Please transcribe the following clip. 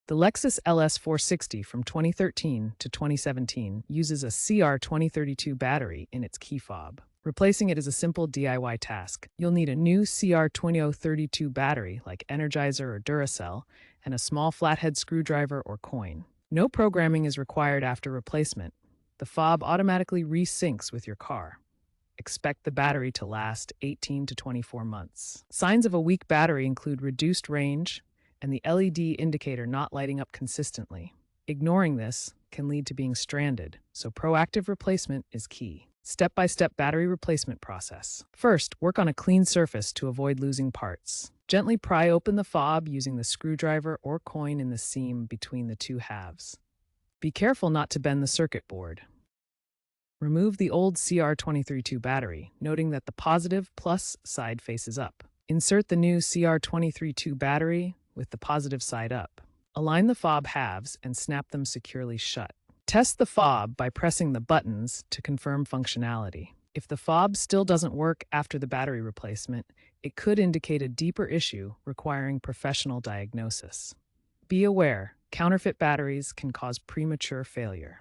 The Lexus LS460 from 2013 to 2017 uses a CR2032 battery in its key fob. Replacing it is a simple DIY task. You'll need a new CR2032 battery like Energizer or Duracell and a small flathead screwdriver or coin. No programming is required after replacement. The fob automatically resyncs with your car. Expect the battery to last 18 to 24 months. Signs of a weak battery include reduced range and the LED indicator not lighting up consistently. Ignoring this can lead to being stranded, so proactive replacement is key. Step-by-step battery replacement process. First, work on a clean surface to avoid losing parts. Gently pry open the fob using the screwdriver or coin in the seam between the two halves. Be careful not to bend the circuit board. Remove the old CR2032 battery, noting that the positive plus side faces up. Insert the new CR2032 battery with the positive side up. Align the fob halves and snap them securely shut. Test the fob by pressing the buttons to confirm functionality. If the fob still doesn't work after the battery replacement, it could indicate a deeper issue requiring professional diagnosis. Be aware, counterfeit batteries can cause premature failure.